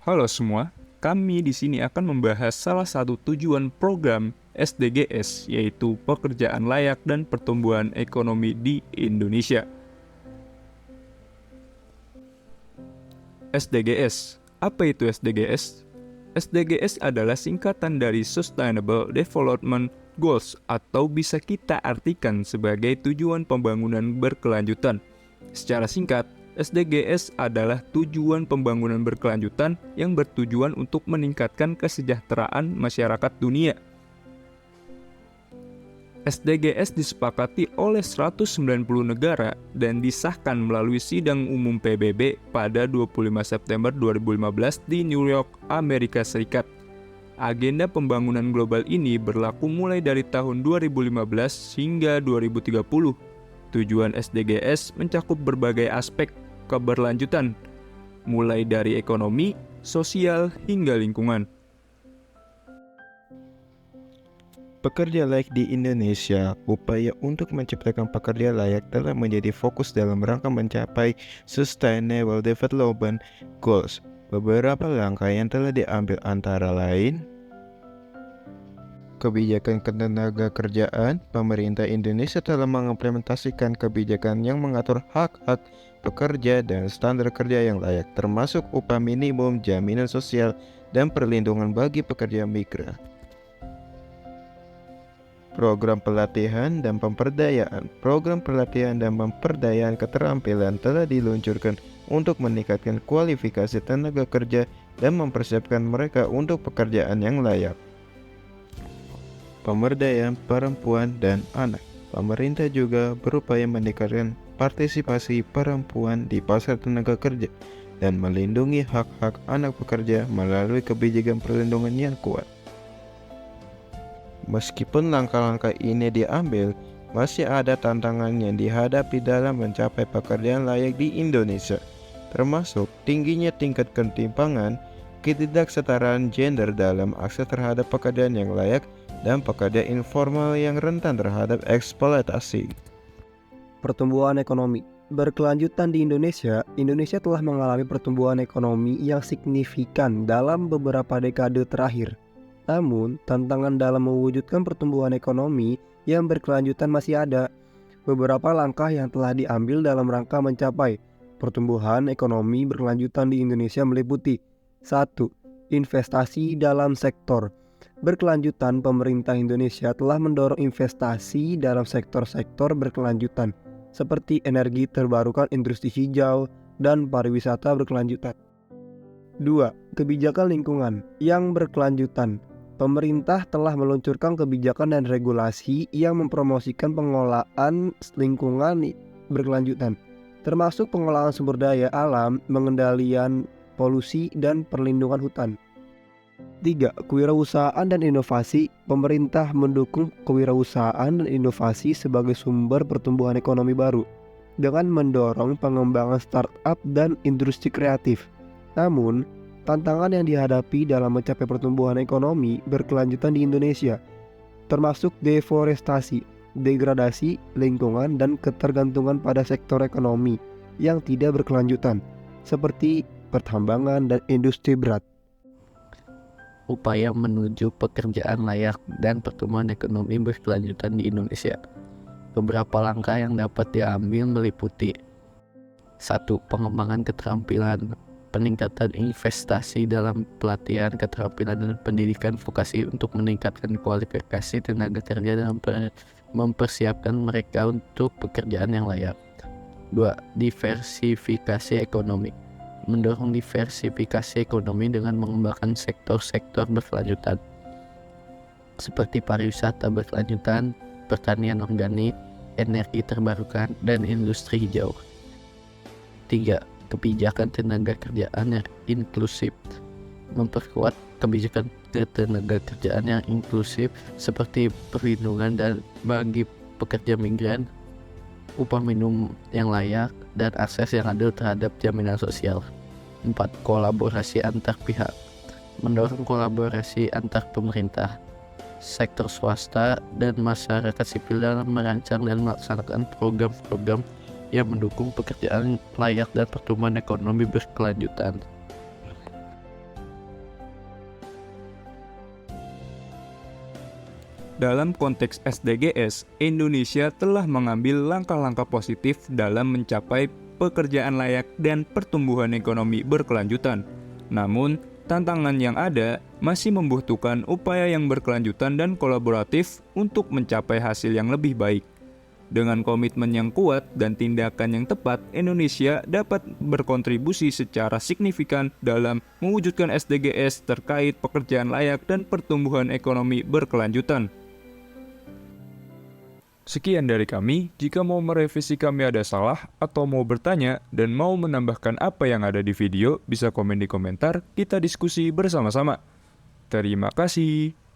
Halo semua, kami di sini akan membahas salah satu tujuan program SDGs, yaitu pekerjaan layak dan pertumbuhan ekonomi di Indonesia. SDGs, apa itu SDGs? SDGs adalah singkatan dari Sustainable Development Goals atau bisa kita artikan sebagai tujuan pembangunan berkelanjutan. Secara singkat, SDGs adalah tujuan pembangunan berkelanjutan yang bertujuan untuk meningkatkan kesejahteraan masyarakat dunia. SDGs disepakati oleh 190 negara dan disahkan melalui Sidang Umum PBB pada 25 September 2015 di New York, Amerika Serikat. Agenda pembangunan global ini berlaku mulai dari tahun 2015 hingga 2030. Tujuan SDGs mencakup berbagai aspek keberlanjutan, mulai dari ekonomi, sosial, hingga lingkungan. Pekerja layak di Indonesia, upaya untuk menciptakan pekerja layak telah menjadi fokus dalam rangka mencapai Sustainable Development Goals. Beberapa langkah yang telah diambil antara lain: kebijakan ketenagakerjaan. Pemerintah Indonesia telah mengimplementasikan kebijakan yang mengatur hak-hak pekerja dan standar kerja yang layak, termasuk upah minimum, jaminan sosial, dan perlindungan bagi pekerja migran. Program pelatihan dan pemberdayaan. Program pelatihan dan pemberdayaan keterampilan telah diluncurkan untuk meningkatkan kualifikasi tenaga kerja dan mempersiapkan mereka untuk pekerjaan yang layak. Pemberdayaan perempuan dan anak. Pemerintah juga berupaya meningkatkan partisipasi perempuan di pasar tenaga kerja dan melindungi hak-hak anak pekerja melalui kebijakan perlindungan yang kuat. Meskipun langkah-langkah ini diambil, masih ada tantangan yang dihadapi dalam mencapai pekerjaan layak di Indonesia, termasuk tingginya tingkat ketimpangan, ketidaksetaraan gender dalam akses terhadap pekerjaan yang layak, dan pekerja informal yang rentan terhadap eksploitasi. Pertumbuhan ekonomi berkelanjutan di Indonesia. Indonesia telah mengalami pertumbuhan ekonomi yang signifikan dalam beberapa dekade terakhir. Namun, tantangan dalam mewujudkan pertumbuhan ekonomi yang berkelanjutan masih ada. Beberapa langkah yang telah diambil dalam rangka mencapai pertumbuhan ekonomi berkelanjutan di Indonesia meliputi: 1. Investasi dalam sektor berkelanjutan. Pemerintah Indonesia telah mendorong investasi dalam sektor-sektor berkelanjutan seperti energi terbarukan, industri hijau, dan pariwisata berkelanjutan. 2. Kebijakan lingkungan yang berkelanjutan. Pemerintah telah meluncurkan kebijakan dan regulasi yang mempromosikan pengelolaan lingkungan berkelanjutan, termasuk pengelolaan sumber daya alam, pengendalian polusi, dan perlindungan hutan. 3. Kewirausahaan dan inovasi. Pemerintah mendukung kewirausahaan dan inovasi sebagai sumber pertumbuhan ekonomi baru dengan mendorong pengembangan startup dan industri kreatif. Namun, tantangan yang dihadapi dalam mencapai pertumbuhan ekonomi berkelanjutan di Indonesia termasuk deforestasi, degradasi lingkungan, dan ketergantungan pada sektor ekonomi yang tidak berkelanjutan seperti pertambangan dan industri berat. Upaya menuju pekerjaan layak dan pertumbuhan ekonomi berkelanjutan di Indonesia. Beberapa langkah yang dapat diambil meliputi: 1. Pengembangan keterampilan. Peningkatan investasi dalam pelatihan keterampilan dan pendidikan vokasi untuk meningkatkan kualifikasi tenaga kerja dan mempersiapkan mereka untuk pekerjaan yang layak. 2. Diversifikasi ekonomi. Mendorong diversifikasi ekonomi dengan mengembangkan sektor-sektor berkelanjutan seperti pariwisata berkelanjutan, pertanian organik, energi terbarukan, dan industri hijau. 3. Kebijakan tenaga kerjaan yang inklusif. Memperkuat kebijakan tenaga kerjaan yang inklusif seperti perlindungan dan bagi pekerja migran, upah minimum yang layak, dan akses yang adil terhadap jaminan sosial. 4. Kolaborasi antar pihak. Mendorong kolaborasi antar pemerintah, sektor swasta, dan masyarakat sipil dalam merancang dan melaksanakan program-program yang mendukung pekerjaan layak dan pertumbuhan ekonomi berkelanjutan. Dalam konteks SDGs, Indonesia telah mengambil langkah-langkah positif dalam mencapai pekerjaan layak dan pertumbuhan ekonomi berkelanjutan. Namun, tantangan yang ada masih membutuhkan upaya yang berkelanjutan dan kolaboratif untuk mencapai hasil yang lebih baik. Dengan komitmen yang kuat dan tindakan yang tepat, Indonesia dapat berkontribusi secara signifikan dalam mewujudkan SDGs terkait pekerjaan layak dan pertumbuhan ekonomi berkelanjutan. Sekian dari kami. Jika mau merevisi kami ada salah atau mau bertanya dan mau menambahkan apa yang ada di video, bisa komen di komentar, kita diskusi bersama-sama. Terima kasih.